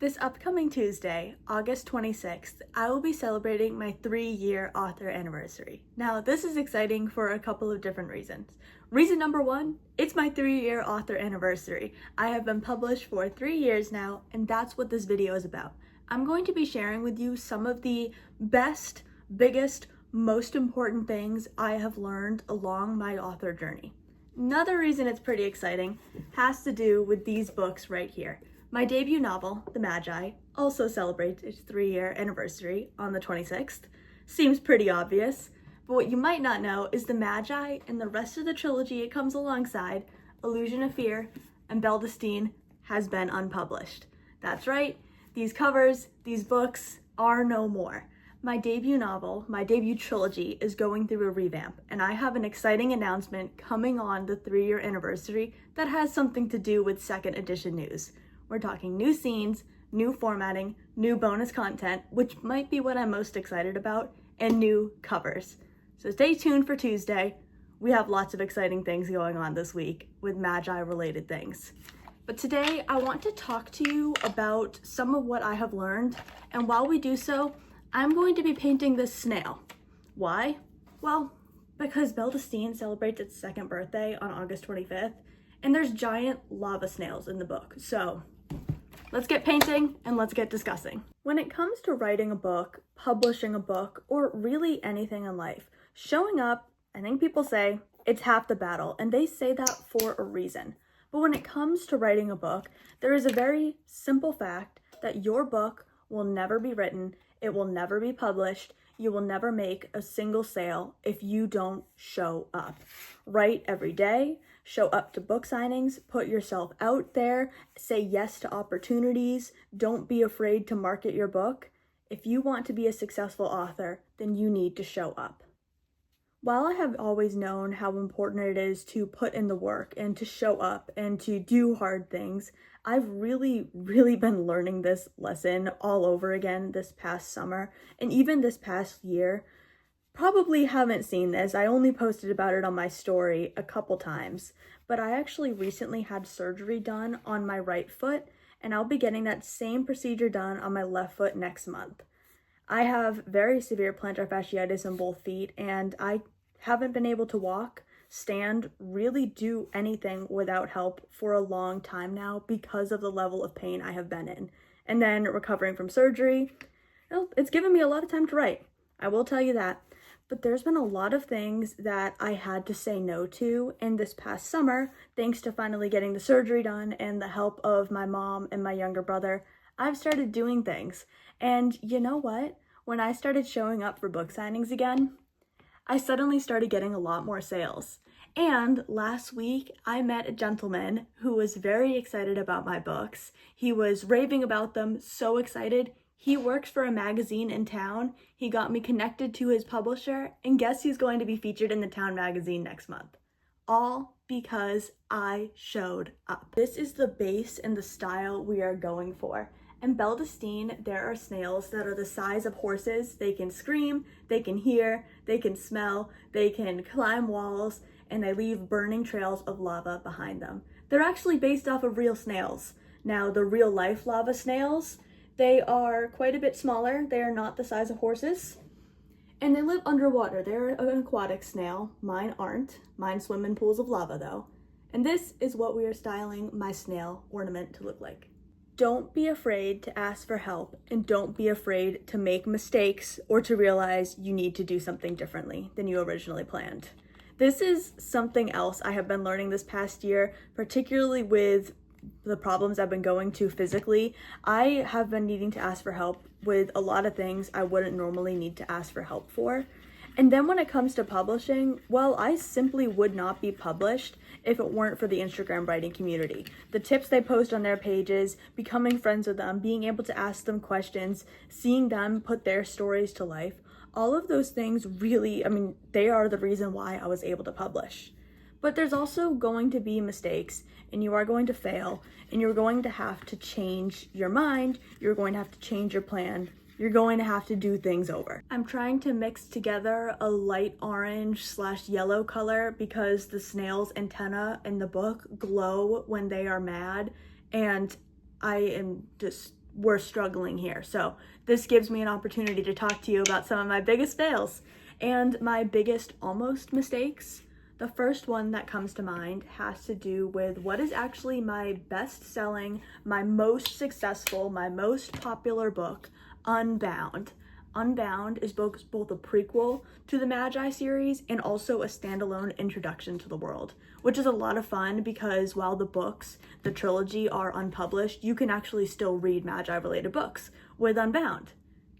This upcoming Tuesday, August 26th, I will be celebrating my 3-year author anniversary. Now, this is exciting for a couple of different reasons. Reason number one, it's my 3-year author anniversary. I have been published for 3 years now, and that's what this video is about. I'm going to be sharing with you some of the best, biggest, most important things I have learned along my author journey. Another reason it's pretty exciting has to do with these books right here. My debut novel, The Mageye, also celebrates its 3-year anniversary on the 26th. Seems pretty obvious, but what you might not know is The Mageye and the rest of the trilogy it comes alongside, Illusion of Fear and Beldestine, has been unpublished. That's right, these covers, these books are no more. My debut novel, my debut trilogy, is going through a revamp, and I have an exciting announcement coming on the 3-year anniversary that has something to do with second edition news. We're talking new scenes, new formatting, new bonus content, which might be what I'm most excited about, and new covers. So stay tuned for Tuesday. We have lots of exciting things going on this week with Mageye related things. But today I want to talk to you about some of what I have learned, and while we do so, I'm going to be painting this snail. Why? Well, because Beldestine celebrates its 2nd birthday on August 25th, and there's giant lava snails in the book, so let's get painting and let's get discussing. When it comes to writing a book, publishing a book, or really anything in life, showing up, I think people say, it's half the battle, and they say that for a reason. But when it comes to writing a book, there is a very simple fact that your book will never be written, it will never be published, you will never make a single sale if you don't show up. Write every day, show up to book signings, put yourself out there, say yes to opportunities, don't be afraid to market your book. If you want to be a successful author, then you need to show up. While I have always known how important it is to put in the work and to show up and to do hard things, I've really been learning this lesson all over again this past summer and even this past year. Probably haven't seen this. I only posted about it on my story a couple times, but I actually recently had surgery done on my right foot, and I'll be getting that same procedure done on my left foot next month. I have very severe plantar fasciitis in both feet, and I haven't been able to walk, stand, really do anything without help for a long time now because of the level of pain I have been in. And then recovering from surgery, well, it's given me a lot of time to write. I will tell you that. But there's been a lot of things that I had to say no to in this past summer, thanks to finally getting the surgery done and the help of my mom and my younger brother. I've started doing things. And you know what? When I started showing up for book signings again, I suddenly started getting a lot more sales. And last week, I met a gentleman who was very excited about my books. He was raving about them, so excited. He works for a magazine in town. He got me connected to his publisher, and guess who's going to be featured in the town magazine next month? All because I showed up. This is the base and the style we are going for. In Beldestine, there are snails that are the size of horses. They can scream, they can hear, they can smell, they can climb walls, and they leave burning trails of lava behind them. They're actually based off of real snails. Now, the real life lava snails, they are quite a bit smaller. They are not the size of horses, and they live underwater. They're an aquatic snail. Mine aren't. Mine swim in pools of lava though. And this is what we are styling my snail ornament to look like. Don't be afraid to ask for help, and don't be afraid to make mistakes or to realize you need to do something differently than you originally planned. This is something else I have been learning this past year, particularly with the problems I've been going to physically. I have been needing to ask for help with a lot of things I wouldn't normally need to ask for help for. And then when it comes to publishing, well, I simply would not be published if it weren't for the Instagram writing community. The tips they post on their pages, becoming friends with them, being able to ask them questions, seeing them put their stories to life, all of those things really, they are the reason why I was able to publish. But there's also going to be mistakes, and you are going to fail, and you're going to have to change your mind, you're going to have to change your plan, you're going to have to do things over. I'm trying to mix together a light orange/yellow color because the snail's antenna in the book glow when they are mad, and I am just we're struggling here. So this gives me an opportunity to talk to you about some of my biggest fails and my biggest almost mistakes. The first one that comes to mind has to do with what is actually my best-selling, my most successful, my most popular book, Unbound. Unbound is both a prequel to the Mageye series and also a standalone introduction to the world, which is a lot of fun because while the books, the trilogy, are unpublished, you can actually still read Mageye-related books with Unbound.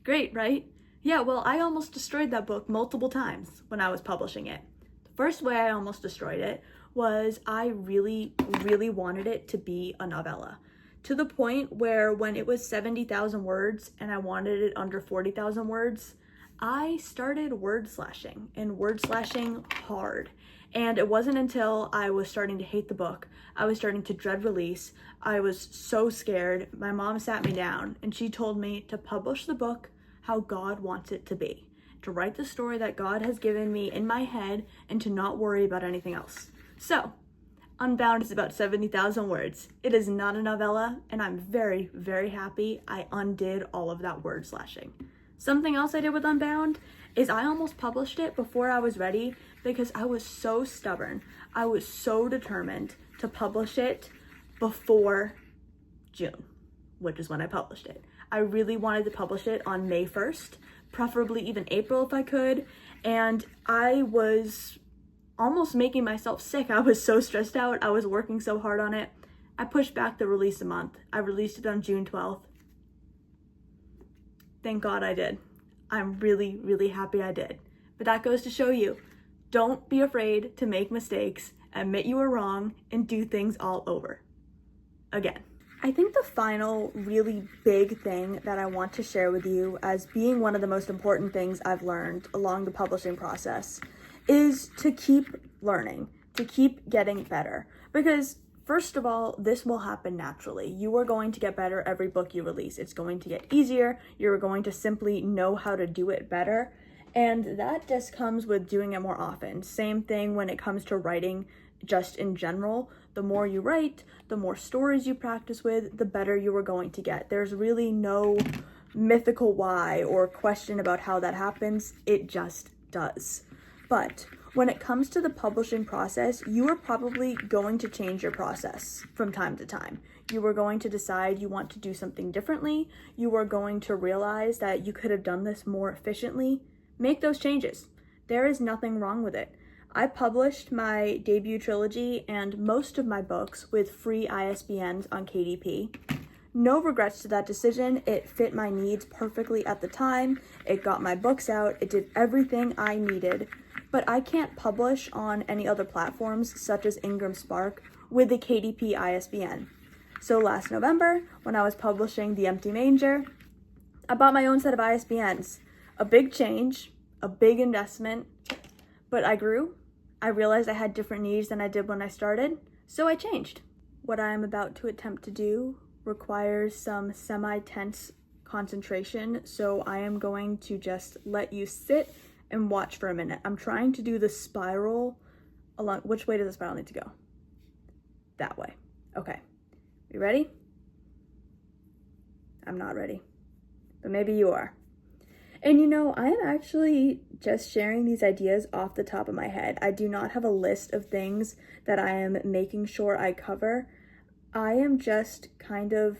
Great, right? Yeah, well, I almost destroyed that book multiple times when I was publishing it. The first way I almost destroyed it was I really, really wanted it to be a novella. To the point where when it was 70,000 words and I wanted it under 40,000 words, I started word slashing hard. And it wasn't until I was starting to hate the book, I was starting to dread release, I was so scared, my mom sat me down and she told me to publish the book how God wants it to be, to write the story that God has given me in my head and to not worry about anything else. So, Unbound is about 70,000 words. It is not a novella, and I'm very, very happy I undid all of that word slashing. Something else I did with Unbound is I almost published it before I was ready because I was so stubborn. I was so determined to publish it before June, which is when I published it. I really wanted to publish it on May 1st, preferably even April if I could, and I was almost making myself sick. I was so stressed out. I was working so hard on it. I pushed back the release a month. I released it on June 12th. Thank God I did. I'm really, really happy I did. But that goes to show you, don't be afraid to make mistakes, admit you were wrong, and do things all over again. I think the final really big thing that I want to share with you as being one of the most important things I've learned along the publishing process is to keep learning, to keep getting better. Because first of all, this will happen naturally. You are going to get better every book you release. It's going to get easier. You're going to simply know how to do it better. And that just comes with doing it more often. Same thing when it comes to writing just in general. The more you write, the more stories you practice with, the better you are going to get. There's really no mythical why or question about how that happens. It just does. But when it comes to the publishing process, you are probably going to change your process from time to time. You are going to decide you want to do something differently. You are going to realize that you could have done this more efficiently. Make those changes. There is nothing wrong with it. I published my debut trilogy and most of my books with free ISBNs on KDP. No regrets to that decision. It fit my needs perfectly at the time. It got my books out. It did everything I needed. But I can't publish on any other platforms such as Ingram Spark with the KDP ISBN. So last November, when I was publishing The Empty Manger, I bought my own set of ISBNs. A big change, a big investment, but I grew. I realized I had different needs than I did when I started, so I changed. What I am about to attempt to do requires some semi-tense concentration, so I am going to just let you sit and watch for a minute. I'm trying to do the spiral along. Which way does the spiral need to go? That way. Okay. You ready? I'm not ready, but maybe you are. And you know, I am actually just sharing these ideas off the top of my head. I do not have a list of things that I am making sure I cover. I am just kind of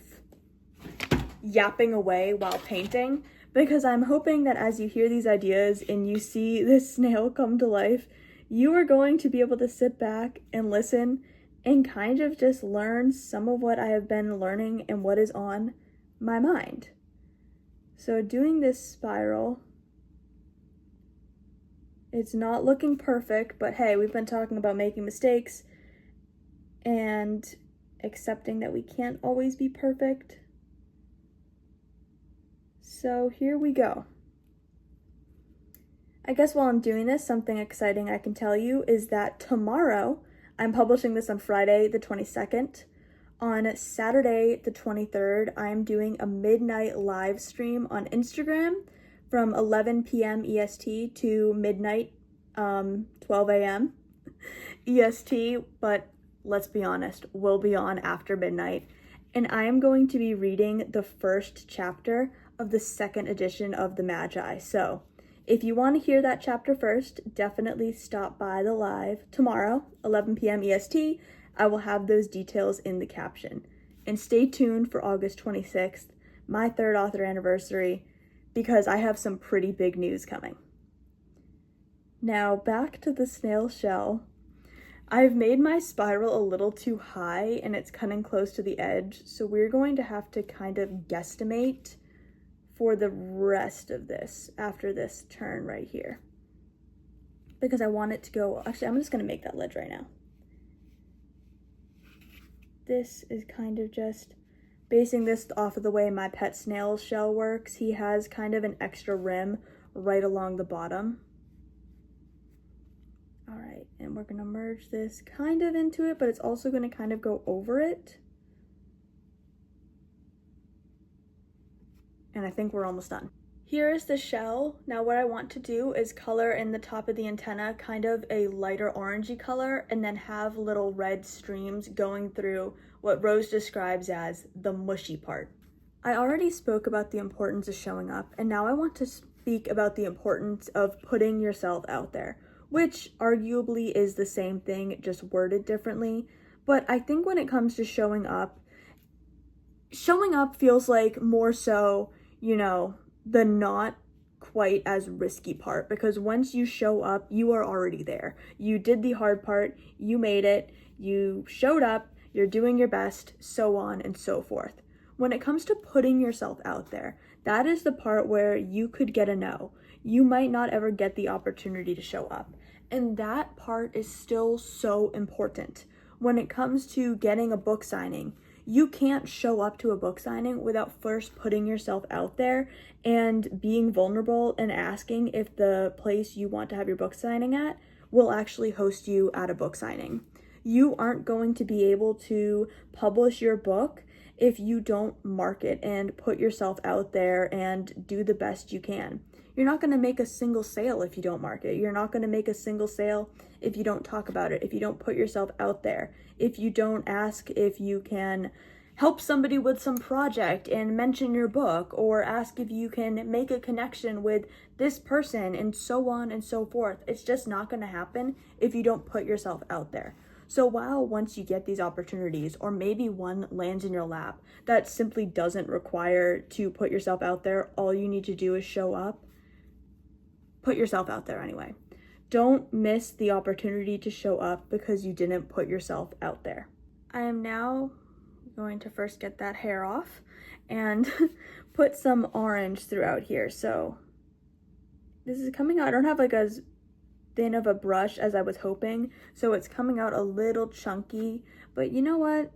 yapping away while painting, because I'm hoping that as you hear these ideas and you see this snail come to life, you are going to be able to sit back and listen and kind of just learn some of what I have been learning and what is on my mind. So doing this spiral, it's not looking perfect, but hey, we've been talking about making mistakes and accepting that we can't always be perfect. So here we go. I guess while I'm doing this, something exciting I can tell you is that tomorrow, I'm publishing this on Friday the 22nd. On Saturday the 23rd, I'm doing a midnight live stream on Instagram from 11 p.m. EST to midnight, 12 a.m. EST, but let's be honest, we'll be on after midnight. and I am going to be reading the first chapter of the second edition of the Mageye. So if you want to hear that chapter first, definitely stop by the live tomorrow, 11 p.m. EST. I will have those details in the caption. And stay tuned for August 26th, my third author anniversary, because I have some pretty big news coming. Now back to the snail shell. I've made my spiral a little too high and it's cutting close to the edge, so we're going to have to kind of guesstimate for the rest of this after this turn right here. Because I want it to go, actually I'm just gonna make that ledge right now. This is kind of just basing this off of the way my pet snail shell works. He has kind of an extra rim right along the bottom. All right, and we're gonna merge this kind of into it, but it's also gonna kind of go over it. And I think we're almost done. Here is the shell. Now what I want to do is color in the top of the antenna kind of a lighter orangey color and then have little red streams going through what Rose describes as the mushy part. I already spoke about the importance of showing up, and now I want to speak about the importance of putting yourself out there, which arguably is the same thing, just worded differently. But I think when it comes to showing up feels like more so, you know, the not quite as risky part, because once you show up, you are already there. You did the hard part, you made it, you showed up, you're doing your best, so on and so forth. When it comes to putting yourself out there, that is the part where you could get a no. You might not ever get the opportunity to show up. And that part is still so important. When it comes to getting a book signing, you can't show up to a book signing without first putting yourself out there and being vulnerable and asking if the place you want to have your book signing at will actually host you at a book signing. You aren't going to be able to publish your book if you don't market and put yourself out there and do the best you can. You're not going to make a single sale if you don't market. You're not going to make a single sale if you don't talk about it, if you don't put yourself out there, if you don't ask if you can help somebody with some project and mention your book, or ask if you can make a connection with this person, and so on and so forth. It's just not going to happen if you don't put yourself out there. So while once you get these opportunities, or maybe one lands in your lap that simply doesn't require to put yourself out there, all you need to do is show up. Put yourself out there anyway. Don't miss the opportunity to show up because you didn't put yourself out there. I am now going to first get that hair off and put some orange throughout here. So this is coming out, I don't have like as thin of a brush as I was hoping, so it's coming out a little chunky, but you know what?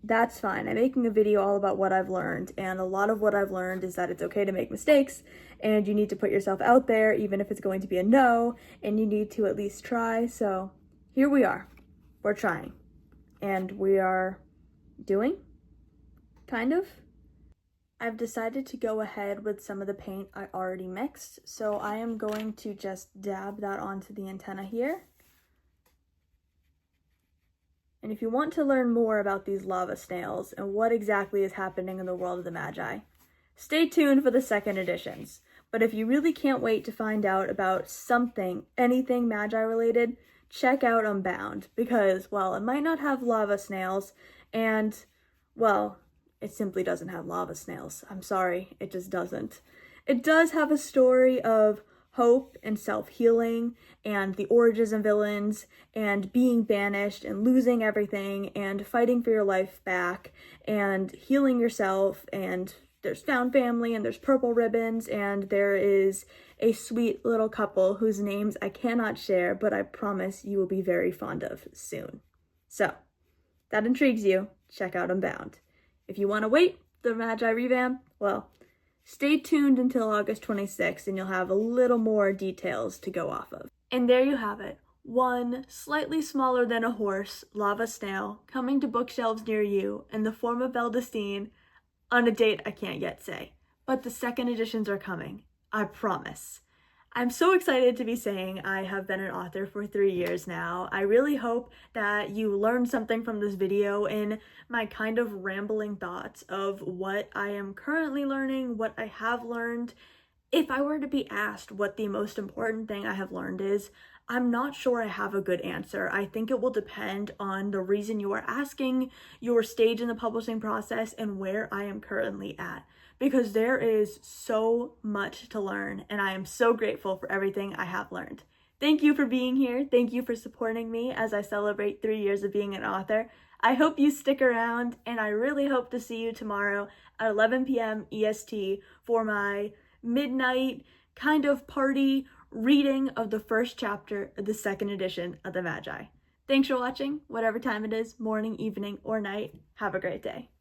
That's fine. I'm making a video all about what I've learned, and a lot of what I've learned is that it's okay to make mistakes, and you need to put yourself out there even if it's going to be a no, and you need to at least try. So here we are. We're trying, and we are doing, kind of. I've decided to go ahead with some of the paint I already mixed, so I am going to just dab that onto the antenna here. And if you want to learn more about these lava snails and what exactly is happening in the world of the Mageye, stay tuned for the second editions. But if you really can't wait to find out about something, anything Mageye related, check out Unbound, because, well, it might not have lava snails, and, well, it simply doesn't have lava snails. I'm sorry, it just doesn't. It does have a story of hope and self-healing and the origins and villains and being banished and losing everything and fighting for your life back and healing yourself, and there's found family and there's purple ribbons, and there is a sweet little couple whose names I cannot share, but I promise you will be very fond of soon. So, that intrigues you, check out Unbound. If you want to wait the Mageye revamp, well, stay tuned until August 26th and you'll have a little more details to go off of. And there you have it. One slightly smaller than a horse lava snail coming to bookshelves near you in the form of Beldestine on a date I can't yet say. But the second editions are coming. I promise. I'm so excited to be saying I have been an author for 3 years now. I really hope that you learned something from this video in my kind of rambling thoughts of what I am currently learning, what I have learned. If I were to be asked what the most important thing I have learned is, I'm not sure I have a good answer. I think it will depend on the reason you are asking, your stage in the publishing process, and where I am currently at. Because there is so much to learn, and I am so grateful for everything I have learned. Thank you for being here. Thank you for supporting me as I celebrate 3 years of being an author. I hope you stick around, and I really hope to see you tomorrow at 11 p.m. EST for my midnight kind of party reading of the first chapter of the second edition of the Mageye. Thanks for watching, whatever time it is, morning, evening, or night. Have a great day.